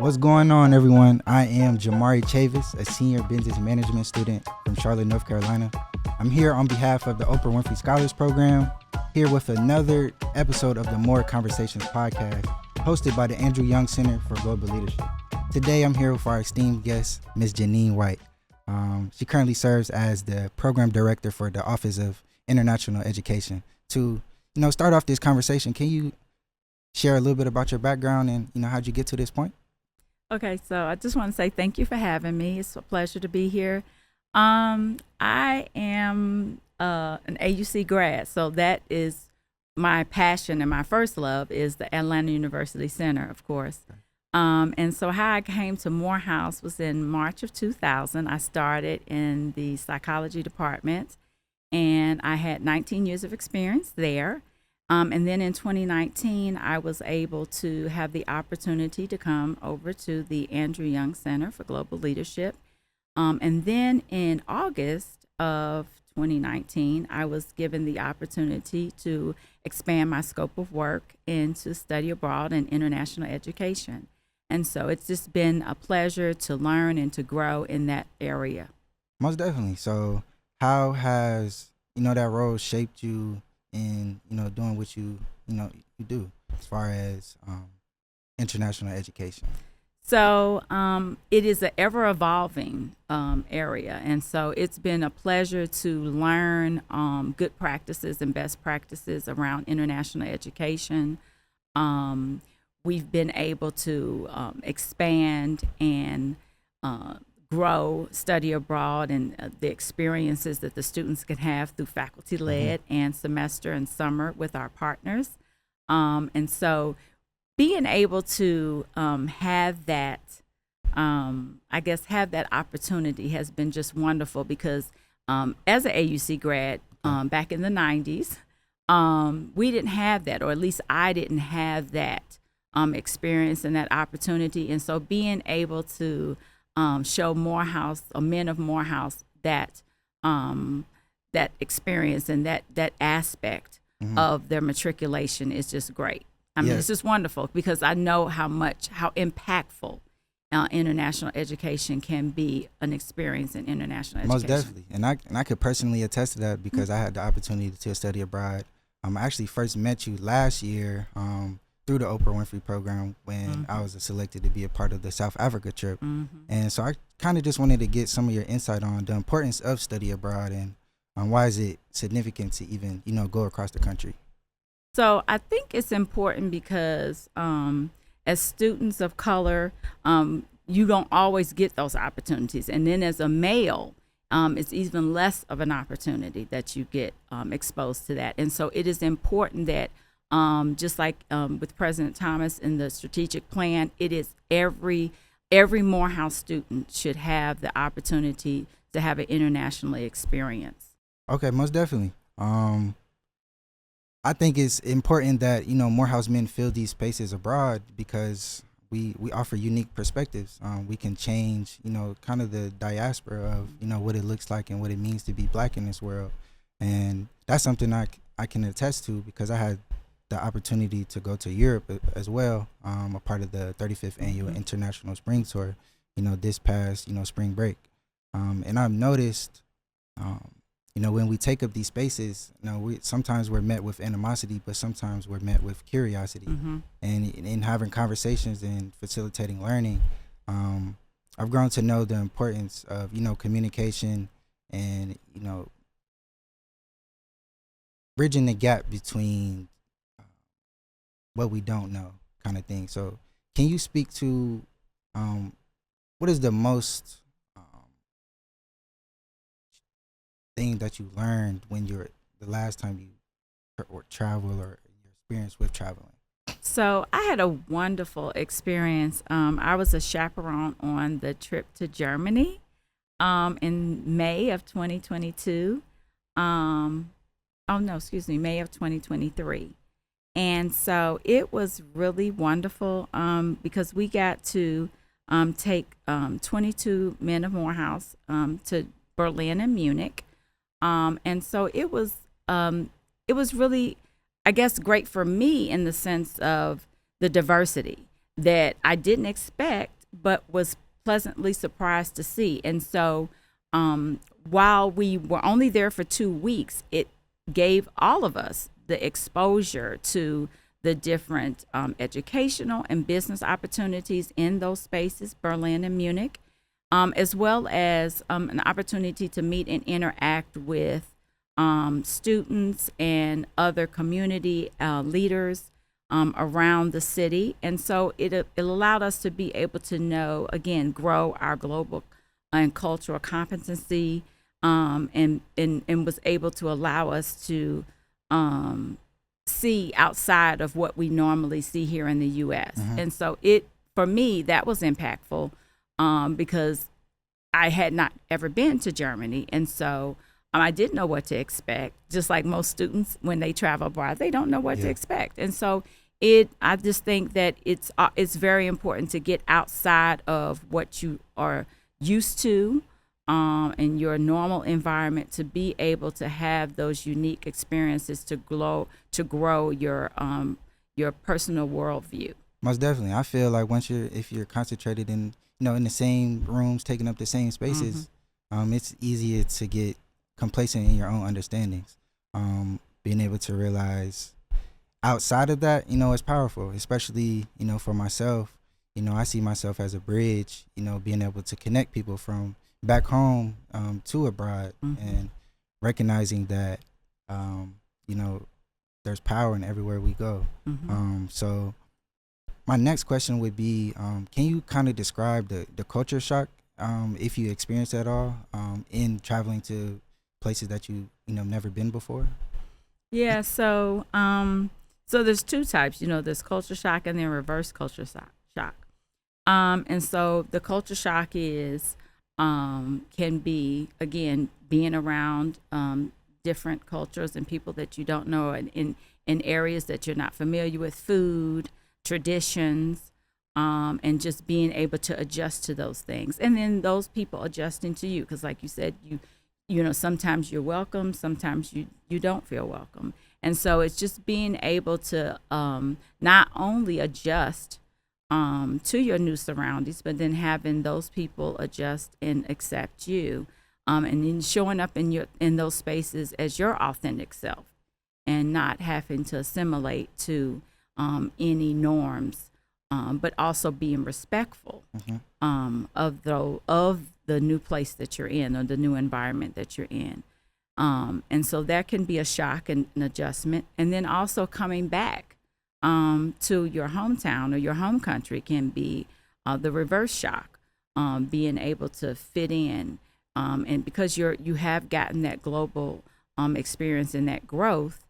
What's going on, everyone? I am Jamari Chavis, a senior business management student from Charlotte, North Carolina. I'm here on behalf of the Oprah Winfrey Scholars Program, here with another episode of the More Conversations podcast, hosted by the Andrew Young Center for Global Leadership. Today, I'm here with our esteemed guest, Ms. Jeanine White. She currently serves as the program director for the Office of International Education. To start off this conversation, can you share a little bit about your background and how'd you get to this point? Okay, so I just want to say thank you for having me. It's a pleasure to be here. I am an AUC grad, so that is my passion, and my first love is the Atlanta University Center, of course. And so how I came to Morehouse was in March of 2000. I started in the psychology department, and I had 19 years of experience there. And then in 2019, I was able to have the opportunity to come over to the Andrew Young Center for Global Leadership. And then in August of 2019, I was given the opportunity to expand my scope of work into study abroad and international education. And so it's just been a pleasure to learn and to grow in that area. Most definitely. So how has, that role shaped you in, doing what you do as far as international education? So it is an ever-evolving area, and so it's been a pleasure to learn good practices and best practices around international education. We've been able to expand and grow study abroad and the experiences that the students can have through faculty-led and semester and summer with our partners. And so being able to have that, have that opportunity has been just wonderful because as an AUC grad back in the 90s, we didn't have that, or at least I didn't have that experience and that opportunity. And so being able to show Morehouse, or men of Morehouse, that that experience and that aspect of their matriculation is just great. I mean, it's just wonderful because I know how impactful international education can be an experience in international education. Most definitely. And I could personally attest to that because I had the opportunity to study abroad. I actually first met you last year through the Oprah Winfrey program when I was selected to be a part of the South Africa trip. And so I kind of just wanted to get some of your insight on the importance of study abroad and why is it significant to even, go across the country? So I think it's important because as students of color, you don't always get those opportunities. And then as a male, it's even less of an opportunity that you get exposed to that. And so it is important that just like with President Thomas in the strategic plan, it is every Morehouse student should have the opportunity to have an international experience. Okay, most definitely. I think it's important that, Morehouse men fill these spaces abroad because we offer unique perspectives. We can change, kind of the diaspora of, what it looks like and what it means to be Black in this world. And that's something I can attest to because I had the opportunity to go to Europe as well, a part of the 35th annual International Spring Tour, this past, spring break. And I've noticed, when we take up these spaces, sometimes we're met with animosity, but sometimes we're met with curiosity. And in having conversations and facilitating learning, I've grown to know the importance of, communication and, bridging the gap between what we don't know kind of thing. So can you speak to what is the most thing that you learned when the last time you travel or your experience with traveling? So I had a wonderful experience. I was a chaperone on the trip to Germany in May of 2022. May of 2023. And so it was really wonderful because we got to take 22 men of Morehouse to Berlin and Munich. And so it was really, I guess, great for me in the sense of the diversity that I didn't expect but was pleasantly surprised to see. And so while we were only there for 2 weeks, it gave all of us the exposure to the different educational and business opportunities in those spaces, Berlin and Munich, as well as an opportunity to meet and interact with students and other community leaders around the city. And so it allowed us to be able to know, again, grow our global and cultural competency, and was able to allow us to see outside of what we normally see here in the U.S. And so for me, that was impactful because I had not ever been to Germany. And so I didn't know what to expect. Just like most students, when they travel abroad, they don't know what to expect. And so I just think that it's very important to get outside of what you are used to in your normal environment, to be able to have those unique experiences to grow your personal worldview. Most definitely. I feel like if you're concentrated in in the same rooms, taking up the same spaces, it's easier to get complacent in your own understandings. Being able to realize outside of that, it's powerful, especially, for myself. I see myself as a bridge, being able to connect people from back home to abroad, and recognizing that, there's power in everywhere we go. So my next question would be, can you kind of describe the culture shock, if you experienced that at all, in traveling to places that never been before? Yeah, so there's two types, there's culture shock and then reverse culture shock. And so the culture shock can be, again, being around different cultures and people that you don't know, and in areas that you're not familiar with, food, traditions, and just being able to adjust to those things. And then those people adjusting to you, because like you said, sometimes you're welcome, sometimes you don't feel welcome. And so it's just being able to not only adjust to your new surroundings, but then having those people adjust and accept you, and then showing up in those spaces as your authentic self, and not having to assimilate to any norms, but also being respectful of the new place that you're in, or the new environment that you're in. And so that can be a shock and an adjustment. And then also coming back to your hometown or your home country can be the reverse shock, being able to fit in. And because you have gotten that global experience and that growth,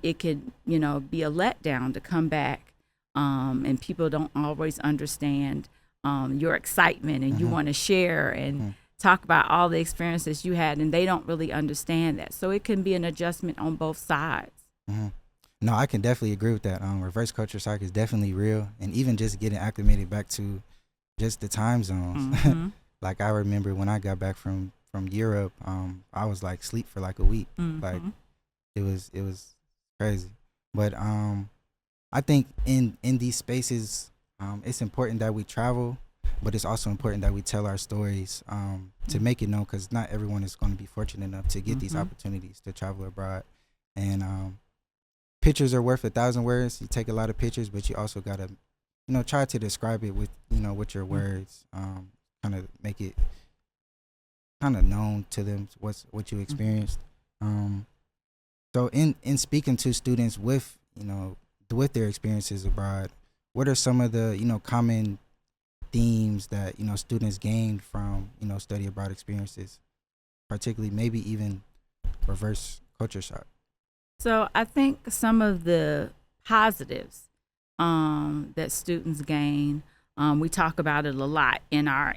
it could, be a letdown to come back, and people don't always understand your excitement, and you want to share and talk about all the experiences you had, and they don't really understand that. So it can be an adjustment on both sides. No, I can definitely agree with that. Reverse culture shock is definitely real, and even just getting acclimated back to just the time zones. Like I remember when I got back from Europe, I was like sleep for like a week. Like it was crazy. But I think in these spaces, it's important that we travel, but it's also important that we tell our stories to make it known, because not everyone is going to be fortunate enough to get these opportunities to travel abroad. And pictures are worth 1,000 words. You take a lot of pictures, but you also got to, try to describe it with, with your words, kind of make it kind of known to them what you experienced. So in speaking to students with their experiences abroad, what are some of the common themes that students gained from study abroad experiences, particularly maybe even reverse culture shock? So I think some of the positives that students gain, we talk about it a lot in our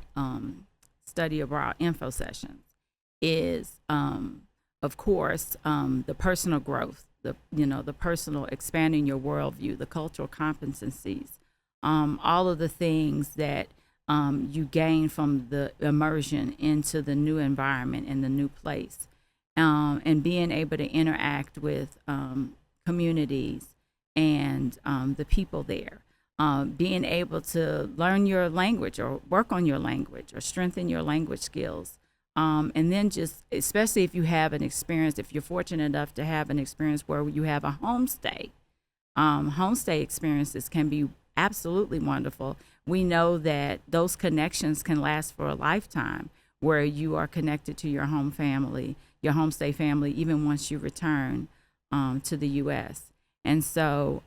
study abroad info sessions, is of course the personal growth, the personal expanding your worldview, the cultural competencies, all of the things that you gain from the immersion into the new environment and the new place, and being able to interact with communities and the people there. being able to learn your language or work on your language or strengthen your language skills. And then just, especially if you have an experience, if you're fortunate enough to have an experience where you have a homestay, homestay experiences can be absolutely wonderful. We know that those connections can last for a lifetime where you are connected to your home family, your homestay family, even once you return to the U.S. And so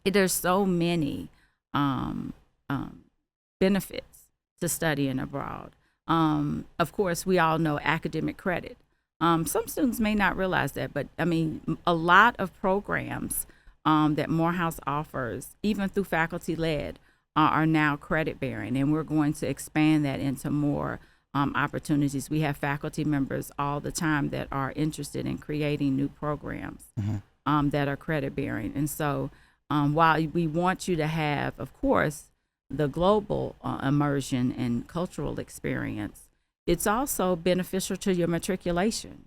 there's so many benefits to studying abroad. Of course, we all know academic credit. Some students may not realize that, but I mean, a lot of programs that Morehouse offers, even through faculty led, are now credit bearing, and we're going to expand that into more opportunities. We have faculty members all the time that are interested in creating new programs that are credit bearing. And so while we want you to have, of course, the global immersion and cultural experience, it's also beneficial to your matriculation.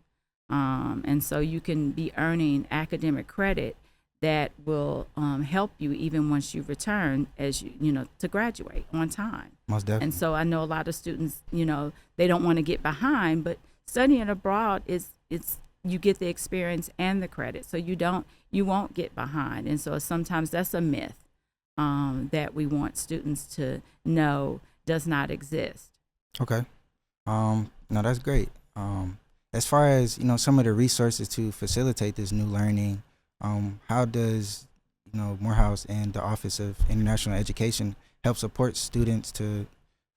And so you can be earning academic credit that will help you even once you return as you know, to graduate on time. Most definitely. And so I know a lot of students, you know, they don't want to get behind, but studying abroad it's you get the experience and the credit, so you won't get behind. And so sometimes that's a myth that we want students to know does not exist. Okay. No, that's great. As far as, you know, some of the resources to facilitate this new learning, how does, you know, Morehouse and the Office of International Education help support students to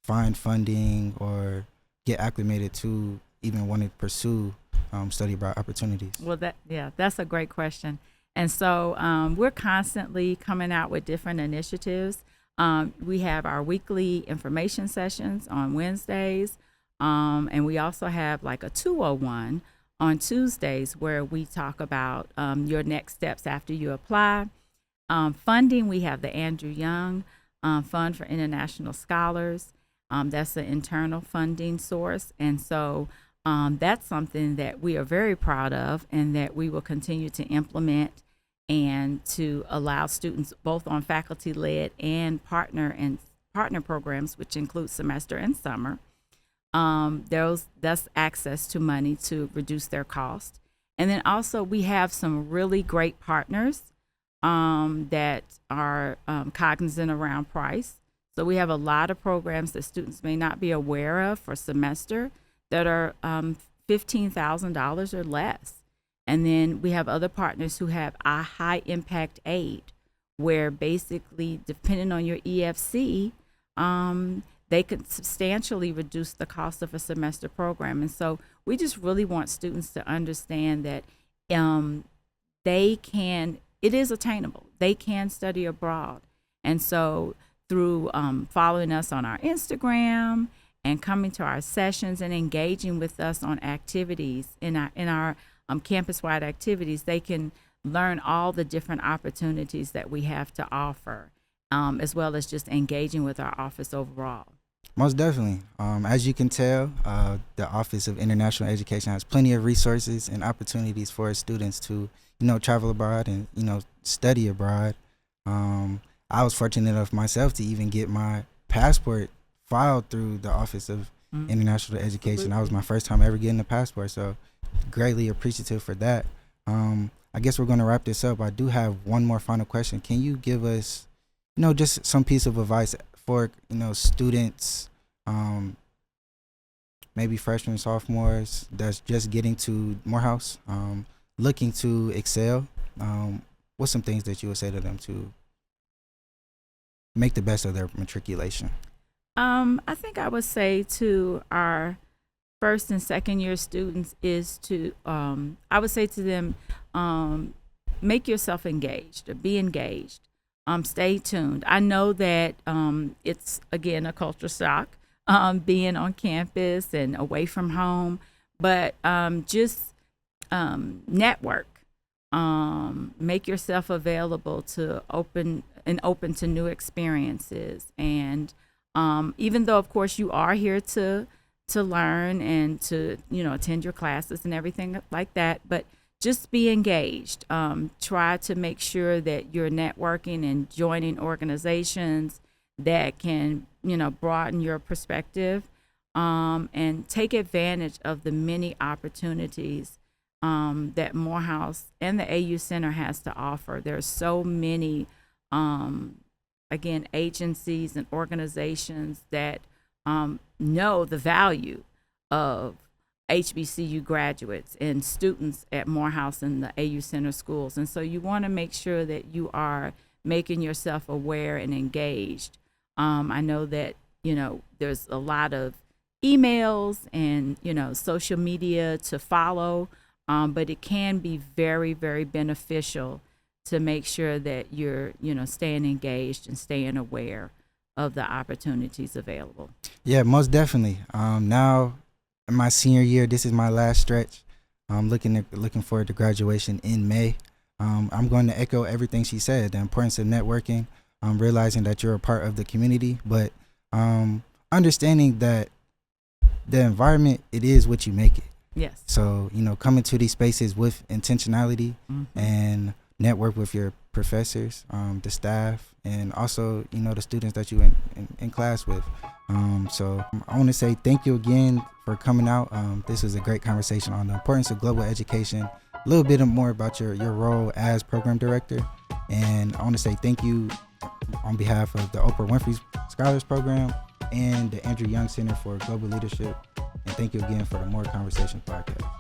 find funding or get acclimated to even want to pursue study abroad opportunities? Well, that's a great question. And so we're constantly coming out with different initiatives. We have our weekly information sessions on Wednesdays, and we also have like a 201 on Tuesdays where we talk about your next steps after you apply. Funding, we have the Andrew Young Fund for International Scholars. That's an internal funding source. And so that's something that we are very proud of and that we will continue to implement and to allow students both on faculty-led and partner programs, which include semester and summer. That's access to money to reduce their cost. And then also we have some really great partners that are cognizant around price. So we have a lot of programs that students may not be aware of for semester that are $15,000 or less. And then we have other partners who have a high impact aid where basically, depending on your EFC, they could substantially reduce the cost of a semester program. And so we just really want students to understand that it is attainable. They can study abroad. And so through following us on our Instagram and coming to our sessions and engaging with us on activities in our campus-wide activities, they can learn all the different opportunities that we have to offer, as well as just engaging with our office overall. Most definitely. As you can tell, the Office of International Education has plenty of resources and opportunities for students to, you know, travel abroad and, you know, study abroad. I was fortunate enough myself to even get my passport filed through the Office of International Education. That was my first time ever getting a passport, so greatly appreciative for that. I guess we're going to wrap this up. I do have one more final question. Can you give us, you know, just some piece of advice for, you know, students, maybe freshmen, sophomores that's just getting to Morehouse, looking to excel? What's some things that you would say to them to make the best of their matriculation? I think I would say to our first and second year students is to, I would say to them, make yourself engaged or be engaged. Stay tuned. I know that it's, again, a culture shock being on campus and away from home, but just network. Make yourself available to open to new experiences. And even though, of course, you are here to learn and to, you know, attend your classes and everything like that, but just be engaged. Try to make sure that you're networking and joining organizations that can, broaden your perspective, and take advantage of the many opportunities that Morehouse and the AU Center has to offer. There's so many, again, agencies and organizations that know the value of HBCU graduates and students at Morehouse and the AU Center schools. And so you want to make sure that you are making yourself aware and engaged. I know that, there's a lot of emails and, social media to follow, but it can be very, very beneficial to make sure that you're, staying engaged and staying aware of the opportunities available. Yeah, most definitely. Now, in my senior year, this is my last stretch. I'm looking forward to graduation in May. I'm going to echo everything she said, the importance of networking, realizing that you're a part of the community, but understanding that the environment, it is what you make it. Yes. So, coming to these spaces with intentionality and network with your professors, the staff, and also, the students that you in class with. So I want to say thank you again for coming out. This was a great conversation on the importance of global education, a little bit more about your role as program director. And I want to say thank you on behalf of the Oprah Winfrey Scholars Program and the Andrew Young Center for Global Leadership. And thank you again for the More Conversations podcast.